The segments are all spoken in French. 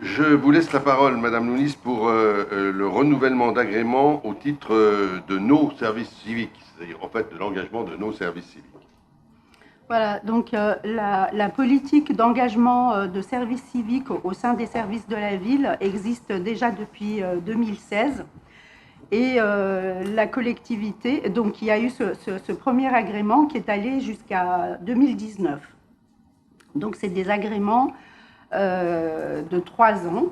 Je vous laisse la parole, Madame Lounis, pour le renouvellement d'agrément au titre de nos services civiques, c'est-à-dire en fait de l'engagement de nos services civiques. Voilà, donc la politique d'engagement de service civique au sein des services de la ville existe déjà depuis 2016. Et la collectivité, donc il y a eu ce premier agrément qui est allé jusqu'à 2019. Donc c'est des agréments de 3 ans.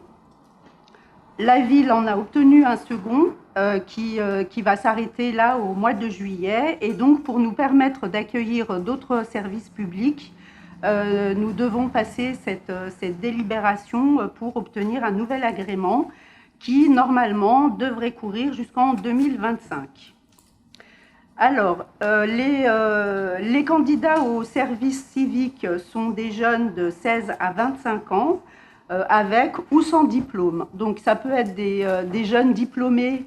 La ville en a obtenu un second qui va s'arrêter là au mois de juillet. Et donc, pour nous permettre d'accueillir d'autres services publics, nous devons passer cette délibération pour obtenir un nouvel agrément qui, normalement, devrait courir jusqu'en 2025. Alors, les candidats au service civique sont des jeunes de 16 à 25 ans, avec ou sans diplôme. Donc ça peut être des jeunes diplômés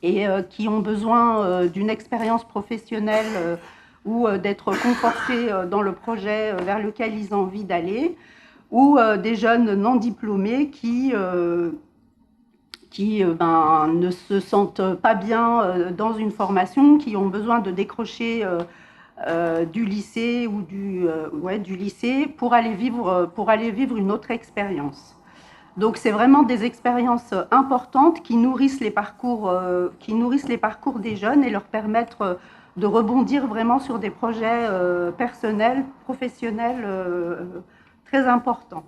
et qui ont besoin d'une expérience professionnelle ou d'être confortés dans le projet vers lequel ils ont envie d'aller, ou des jeunes non diplômés qui ne se sentent pas bien dans une formation, qui ont besoin de décrocher du lycée ou du lycée pour aller vivre une autre expérience. Donc c'est vraiment des expériences importantes qui nourrissent les parcours des jeunes et leur permettent de rebondir vraiment sur des projets personnels, professionnels très importants.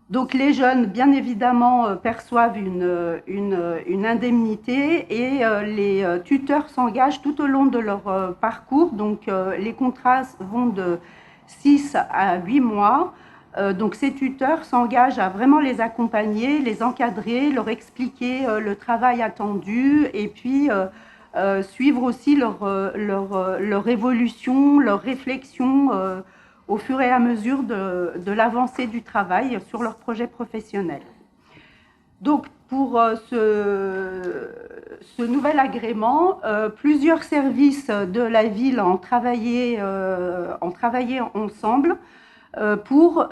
Donc les jeunes, bien évidemment, perçoivent une indemnité et les tuteurs s'engagent tout au long de leur parcours. Donc les contrats vont de 6 à 8 mois. Donc ces tuteurs s'engagent à vraiment les accompagner, les encadrer, leur expliquer le travail attendu et puis suivre aussi leur évolution, leur réflexion au fur et à mesure de l'avancée du travail sur leur projet professionnel. Donc, pour ce nouvel agrément, plusieurs services de la ville ont travaillé ensemble pour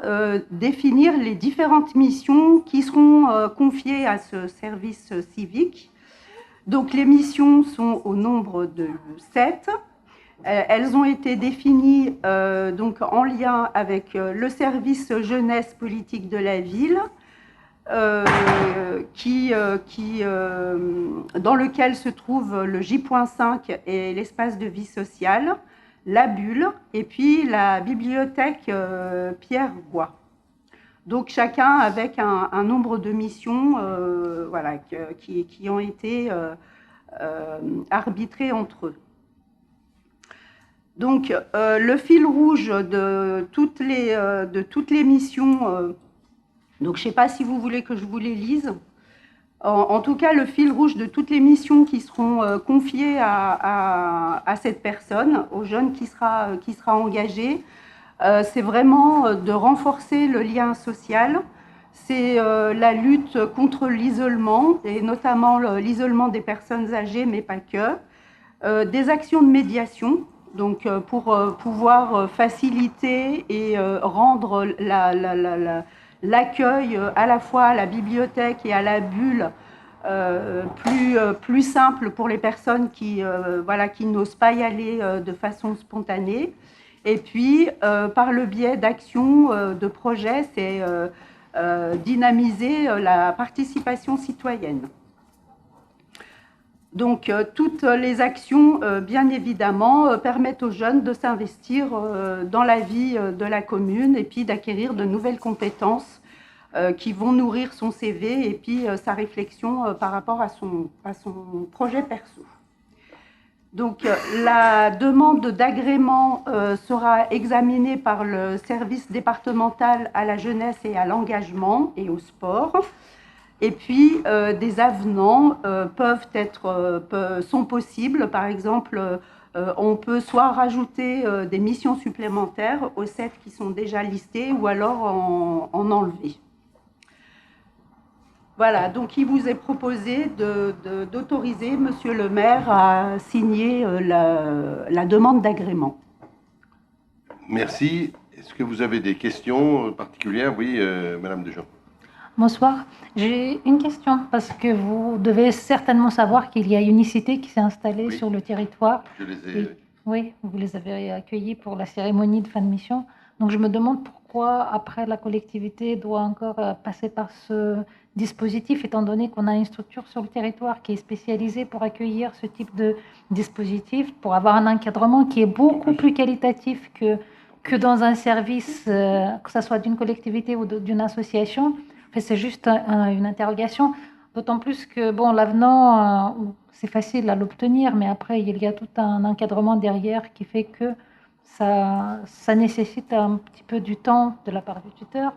définir les différentes missions qui seront confiées à ce service civique. Donc, les missions sont au nombre de 7. Elles ont été définies donc en lien avec le service jeunesse politique de la ville, dans lequel se trouve le J.5 et l'espace de vie sociale, la bulle et puis la bibliothèque Pierre Gouy. Donc chacun avec un nombre de missions voilà, qui ont été arbitrées entre eux. Donc, le fil rouge de toutes les missions, donc je ne sais pas si vous voulez que je vous les lise. En tout cas, le fil rouge de toutes les missions qui seront confiées à cette personne, au jeune qui sera engagé, c'est vraiment de renforcer le lien social. C'est la lutte contre l'isolement, et notamment l'isolement des personnes âgées, mais pas que. Des actions de médiation. Donc, pour pouvoir faciliter et rendre l'accueil à la fois à la bibliothèque et à la bulle plus simple pour les personnes qui n'osent pas y aller de façon spontanée. Et puis, par le biais d'actions, de projets, c'est dynamiser la participation citoyenne. Donc, toutes les actions, bien évidemment, permettent aux jeunes de s'investir dans la vie de la commune et puis d'acquérir de nouvelles compétences qui vont nourrir son CV et puis sa réflexion par rapport à son projet perso. Donc, la demande d'agrément sera examinée par le service départemental à la jeunesse et à l'engagement et au sport. Et puis, des avenants sont possibles. Par exemple, on peut soit rajouter des missions supplémentaires aux 7 qui sont déjà listées ou alors en enlever. Voilà, donc il vous est proposé d'autoriser Monsieur le maire à signer la demande d'agrément. Merci. Est-ce que vous avez des questions particulières? Oui, Madame Dejean. Bonsoir. J'ai une question, parce que vous devez certainement savoir qu'il y a Unicité qui s'est installée Oui. sur le territoire. Je les ai... Oui, vous les avez accueillis pour la cérémonie de fin de mission. Donc je me demande pourquoi, après, la collectivité doit encore passer par ce dispositif, étant donné qu'on a une structure sur le territoire qui est spécialisée pour accueillir ce type de dispositif, pour avoir un encadrement qui est beaucoup plus qualitatif que dans un service, que ce soit d'une collectivité ou d'une association. Enfin, c'est juste une interrogation. D'autant plus que, bon, l'avenant, c'est facile à l'obtenir, mais après, il y a tout un encadrement derrière qui fait que ça nécessite un petit peu du temps de la part du tuteur.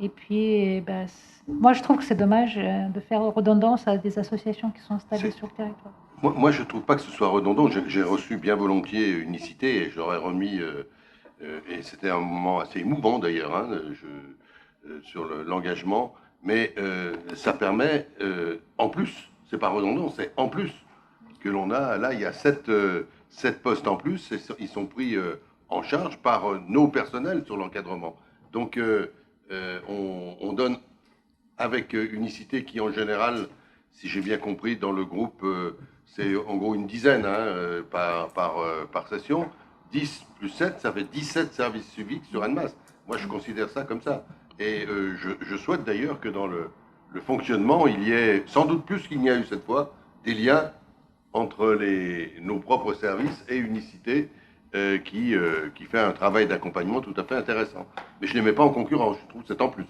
Et puis, ben, moi, je trouve que c'est dommage de faire redondance à des associations qui sont installées sur le territoire. Moi, je ne trouve pas que ce soit redondant. J'ai reçu bien volontiers Unicité et j'aurais remis... et c'était un moment assez émouvant, d'ailleurs, hein, sur l'engagement. Mais ça permet, en plus, c'est pas redondant, c'est en plus que l'on a, là, il y a 7 postes en plus, et ils sont pris en charge par nos personnels sur l'encadrement. Donc, on donne avec Unicité qui, en général, si j'ai bien compris, dans le groupe, c'est en gros une dizaine hein, par session. 10 plus 7, ça fait 17 services civiques sur Annemasse. Moi, je considère ça comme ça. Et je souhaite d'ailleurs que dans le fonctionnement, il y ait, sans doute plus qu'il n'y a eu cette fois, des liens entre nos propres services et Unicité qui fait un travail d'accompagnement tout à fait intéressant. Mais je ne les mets pas en concurrence, je trouve que c'est en plus.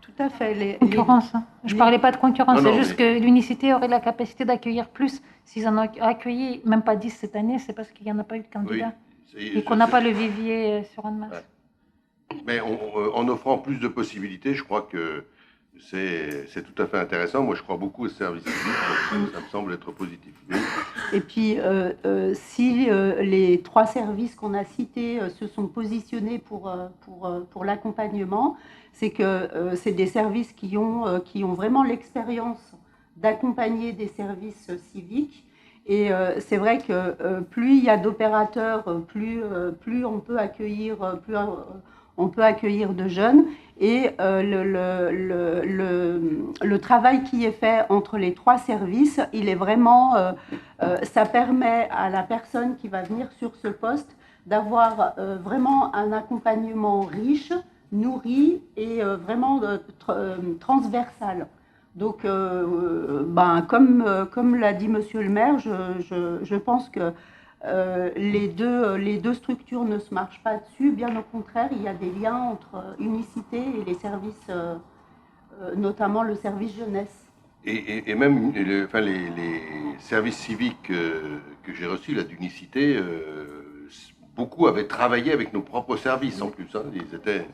Tout à fait. Concurrence. Je ne parlais pas de concurrence, c'est juste que l'Unicité aurait la capacité d'accueillir plus. S'ils en ont accueilli même pas 10 cette année, c'est parce qu'il n'y en a pas eu de candidats. Oui, et qu'on n'a pas le vivier sur Annemasse. Ouais. Mais en offrant plus de possibilités, je crois que c'est tout à fait intéressant. Moi, je crois beaucoup au service civique, ça me semble être positif. Oui. Et puis, si les 3 services qu'on a cités se sont positionnés pour l'accompagnement, c'est que c'est des services qui ont vraiment l'expérience d'accompagner des services civiques. Et c'est vrai que plus il y a d'opérateurs, plus on peut accueillir, de jeunes. Et le travail qui est fait entre les 3 services, il est vraiment, ça permet à la personne qui va venir sur ce poste d'avoir vraiment un accompagnement riche, nourri et vraiment transversal. Donc, comme l'a dit Monsieur le maire, je pense que les deux structures ne se marchent pas dessus. Bien au contraire, il y a des liens entre Unicité et les services, notamment le service jeunesse. Et même les services civiques que j'ai reçus là d'Unicité, beaucoup avaient travaillé avec nos propres services en plus. Hein. Ils étaient...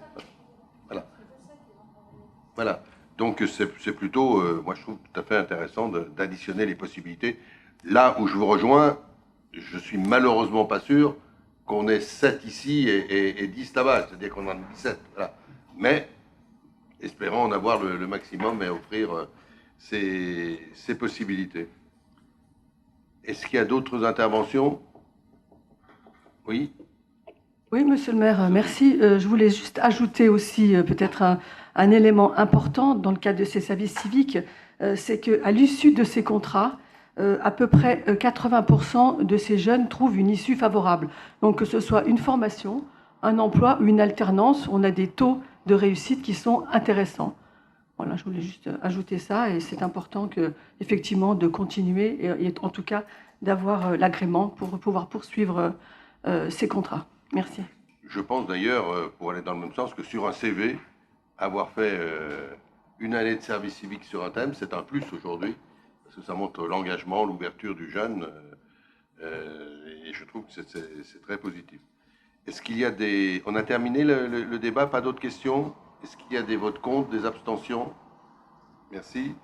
Voilà. Donc c'est plutôt, moi je trouve tout à fait intéressant d'additionner les possibilités. Là où je vous rejoins, je suis malheureusement pas sûr qu'on ait 7 ici et 10 là-bas, c'est-à-dire qu'on en a 17. Voilà. Mais espérons en avoir le maximum et offrir ces possibilités. Est-ce qu'il y a d'autres interventions? Oui. Oui, monsieur le maire, merci. Je voulais juste ajouter aussi peut-être un élément important dans le cadre de ces services civiques, c'est qu'à l'issue de ces contrats, à peu près 80% de ces jeunes trouvent une issue favorable. Donc que ce soit une formation, un emploi ou une alternance, on a des taux de réussite qui sont intéressants. Voilà, je voulais juste ajouter ça et c'est important effectivement de continuer et en tout cas d'avoir l'agrément pour pouvoir poursuivre ces contrats. Merci. Je pense d'ailleurs, pour aller dans le même sens, que sur un CV, avoir fait une année de service civique sur un thème, c'est un plus aujourd'hui, parce que ça montre l'engagement, l'ouverture du jeune, et je trouve que c'est très positif. Est-ce qu'il y a des... On a terminé le débat, pas d'autres questions? Est-ce qu'il y a des votes contre, des abstentions? Merci.